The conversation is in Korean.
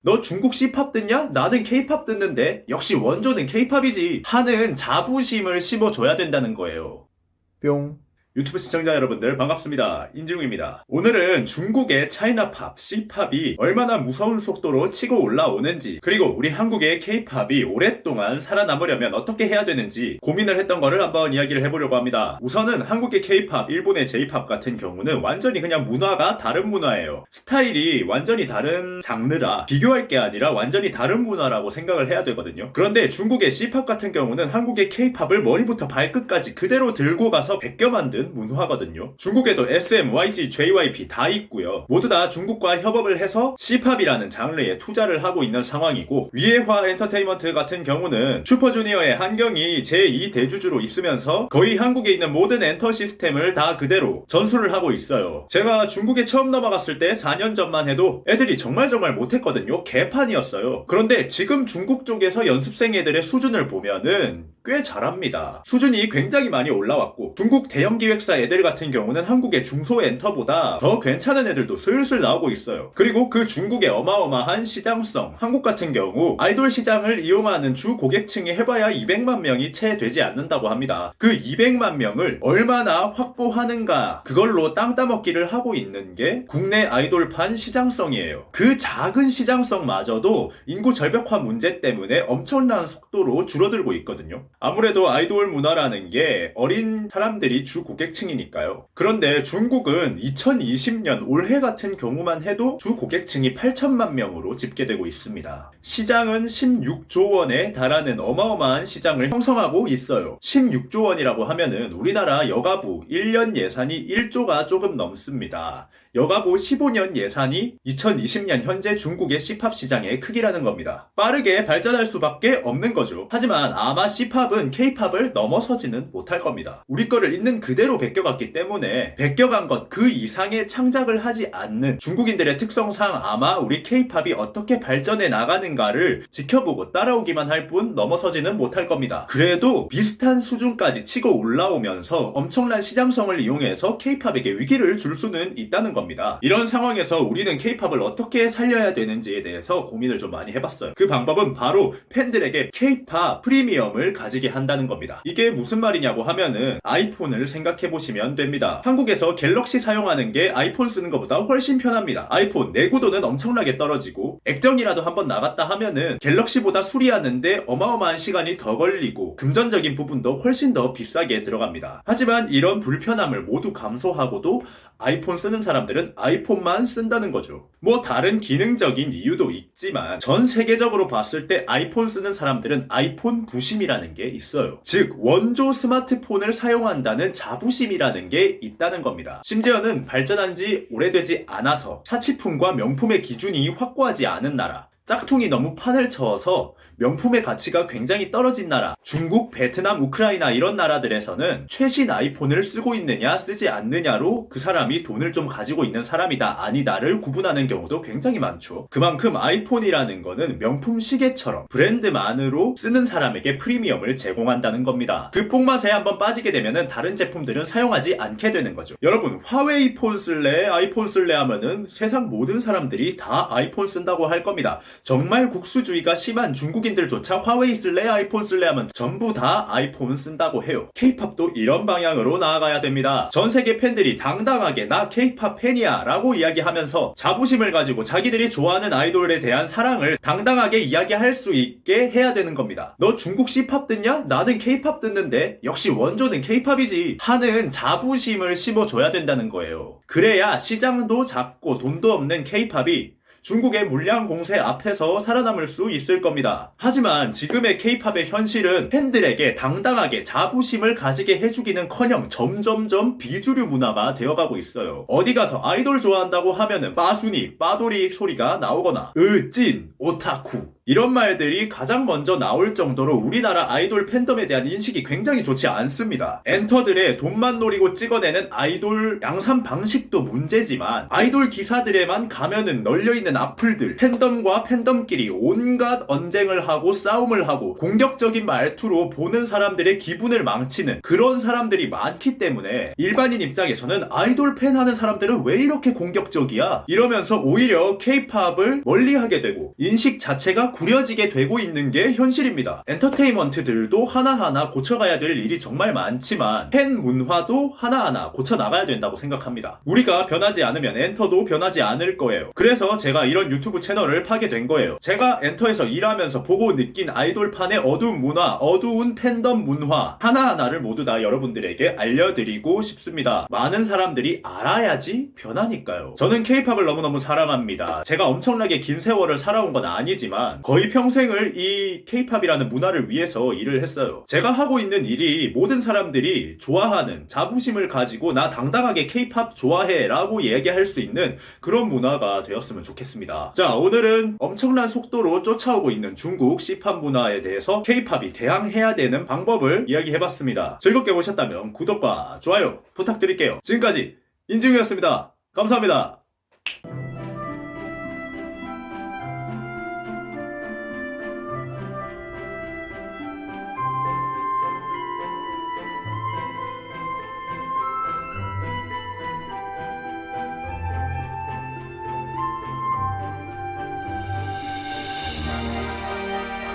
너 중국 C팝 듣냐? 나는 K팝 듣는데 역시 원조는 K팝이지 하는 자부심을 심어줘야 된다는 거예요. 뿅. 유튜브 시청자 여러분들 반갑습니다. 인지웅입니다. 오늘은 중국의 차이나팝, C팝이 얼마나 무서운 속도로 치고 올라오는지, 그리고 우리 한국의 K팝이 오랫동안 살아남으려면 어떻게 해야 되는지 고민을 했던 거를 한번 이야기를 해보려고 합니다. 우선은 한국의 K팝, 일본의 J팝 같은 경우는 완전히 그냥 문화가 다른 문화예요. 스타일이 완전히 다른 장르라 비교할 게 아니라 완전히 다른 문화라고 생각을 해야 되거든요. 그런데 중국의 C팝 같은 경우는 한국의 K팝을 머리부터 발끝까지 그대로 들고 가서 베껴 만든 문화거든요. 중국에도 SM, YG, JYP 다 있고요. 모두 다 중국과 협업을 해서 C팝이라는 장르에 투자를 하고 있는 상황이고, 위에화 엔터테인먼트 같은 경우는 슈퍼주니어의 한경이 제2 대주주로 있으면서 거의 한국에 있는 모든 엔터 시스템을 다 그대로 전수를 하고 있어요. 제가 중국에 처음 넘어갔을 때 4년 전만 해도 애들이 정말 못했거든요. 개판이었어요. 그런데 지금 중국 쪽에서 연습생 애들의 수준을 보면은 꽤 잘합니다. 수준이 굉장히 많이 올라왔고, 중국 대형 기획사 애들 같은 경우는 한국의 중소 엔터보다 더 괜찮은 애들도 슬슬 나오고 있어요. 그리고 그 중국의 어마어마한 시장성, 한국 같은 경우 아이돌 시장을 이용하는 주 고객층이 해봐야 200만 명이 채 되지 않는다고 합니다. 그 200만 명을 얼마나 확보하는가, 그걸로 땅 따먹기를 하고 있는 게 국내 아이돌판 시장성이에요. 그 작은 시장성마저도 인구 절벽화 문제 때문에 엄청난 속도로 줄어들고 있거든요. 아무래도 아이돌 문화라는 게 어린 사람들이 주 고객층이니까요. 그런데 중국은 2020년 올해 같은 경우만 해도 주 고객층이 8천만 명으로 집계되고 있습니다. 시장은 16조 원에 달하는 어마어마한 시장을 형성하고 있어요. 16조 원이라고 하면은 우리나라 여가부 1년 예산이 1조가 조금 넘습니다. 여가부 15년 예산이 2020년 현재 중국의 C팝 시장의 크기라는 겁니다. 빠르게 발전할 수밖에 없는 거죠. 하지만 아마 C팝은 K팝을 넘어서지는 못할 겁니다. 우리 거를 있는 그대로 베껴갔기 때문에 베껴간 것 그 이상의 창작을 하지 않는 중국인들의 특성상 아마 우리 K팝이 어떻게 발전해 나가는가를 지켜보고 따라오기만 할 뿐 넘어서지는 못할 겁니다. 그래도 비슷한 수준까지 치고 올라오면서 엄청난 시장성을 이용해서 K팝에게 위기를 줄 수는 있다는 겁니다. 이런 상황에서 우리는 K팝을 어떻게 살려야 되는지에 대해서 고민을 좀 많이 해봤어요. 그 방법은 바로 팬들에게 K팝 프리미엄을 가지게 한다는 겁니다. 이게 무슨 말이냐고 하면은 아이폰을 생각해보시면 됩니다. 한국에서 갤럭시 사용하는 게 아이폰 쓰는 것보다 훨씬 편합니다. 아이폰 내구도는 엄청나게 떨어지고 액정이라도 한번 나갔다 하면은 갤럭시보다 수리하는데 어마어마한 시간이 더 걸리고 금전적인 부분도 훨씬 더 비싸게 들어갑니다. 하지만 이런 불편함을 모두 감소하고도 아이폰 쓰는 사람들은 아이폰만 쓴다는 거죠. 뭐 다른 기능적인 이유도 있지만 전 세계적으로 봤을 때 아이폰 쓰는 사람들은 아이폰 부심이라는 게 있어요. 즉 원조 스마트폰을 사용한다는 자부심이라는 게 있다는 겁니다. 심지어는 발전한 지 오래되지 않아서 사치품과 명품의 기준이 확고하지 않은 나라, 짝퉁이 너무 판을 쳐서 명품의 가치가 굉장히 떨어진 나라, 중국, 베트남, 우크라이나 이런 나라들에서는 최신 아이폰을 쓰고 있느냐 쓰지 않느냐로 그 사람이 돈을 좀 가지고 있는 사람이다 아니다를 구분하는 경우도 굉장히 많죠. 그만큼 아이폰이라는 거는 명품 시계처럼 브랜드만으로 쓰는 사람에게 프리미엄을 제공한다는 겁니다. 그 폭맛에 한번 빠지게 되면은 다른 제품들은 사용하지 않게 되는 거죠. 여러분, 화웨이 폰 쓸래? 아이폰 쓸래? 하면은 세상 모든 사람들이 다 아이폰 쓴다고 할 겁니다. 정말 국수주의가 심한 중국인들조차 화웨이 쓸래? 아이폰 쓸래? 하면 전부 다 아이폰 쓴다고 해요. K-팝도 이런 방향으로 나아가야 됩니다. 전 세계 팬들이 당당하게 나 K-팝 팬이야 라고 이야기하면서 자부심을 가지고 자기들이 좋아하는 아이돌에 대한 사랑을 당당하게 이야기할 수 있게 해야 되는 겁니다. 너 중국 C-팝 듣냐? 나는 K-팝 듣는데 역시 원조는 K-팝이지 하는 자부심을 심어줘야 된다는 거예요. 그래야 시장도 작고 돈도 없는 K-팝이 중국의 물량 공세 앞에서 살아남을 수 있을 겁니다. 하지만 지금의 K-팝의 현실은 팬들에게 당당하게 자부심을 가지게 해주기는커녕 점점점 비주류 문화가 되어가고 있어요. 어디 가서 아이돌 좋아한다고 하면은 빠순이, 빠돌이 소리가 나오거나 찐, 오타쿠 이런 말들이 가장 먼저 나올 정도로 우리나라 아이돌 팬덤에 대한 인식이 굉장히 좋지 않습니다. 엔터들의 돈만 노리고 찍어내는 아이돌 양산 방식도 문제지만 아이돌 기사들에만 가면은 널려있는 있는 악플들, 팬덤과 팬덤끼리 온갖 언쟁을 하고 싸움을 하고 공격적인 말투로 보는 사람들의 기분을 망치는 그런 사람들이 많기 때문에 일반인 입장에서는 아이돌 팬 하는 사람들은 왜 이렇게 공격적이야? 이러면서 오히려 K-팝을 멀리하게 되고 인식 자체가 구려지게 되고 있는 게 현실입니다. 엔터테인먼트들도 하나하나 고쳐가야 될 일이 정말 많지만 팬 문화도 하나하나 고쳐나가야 된다고 생각합니다. 우리가 변하지 않으면 엔터도 변하지 않을 거예요. 그래서 제가 이런 유튜브 채널을 파게 된 거예요. 제가 엔터에서 일하면서 보고 느낀 아이돌판의 어두운 문화, 어두운 팬덤 문화 하나하나를 모두 다 여러분들에게 알려드리고 싶습니다. 많은 사람들이 알아야지 변하니까요. 저는 K-팝을 너무너무 사랑합니다. 제가 엄청나게 긴 세월을 살아온 건 아니지만 거의 평생을 이 K-팝이라는 문화를 위해서 일을 했어요. 제가 하고 있는 일이 모든 사람들이 좋아하는 자부심을 가지고 나 당당하게 K-팝 좋아해 라고 얘기할 수 있는 그런 문화가 되었으면 좋겠습니다. 자, 오늘은 엄청난 속도로 쫓아오고 있는 중국 C팝 문화에 대해서 K-팝이 대항해야 되는 방법을 이야기해봤습니다. 즐겁게 보셨다면 구독과 좋아요 부탁드릴게요. 지금까지 인증이었습니다. 감사합니다.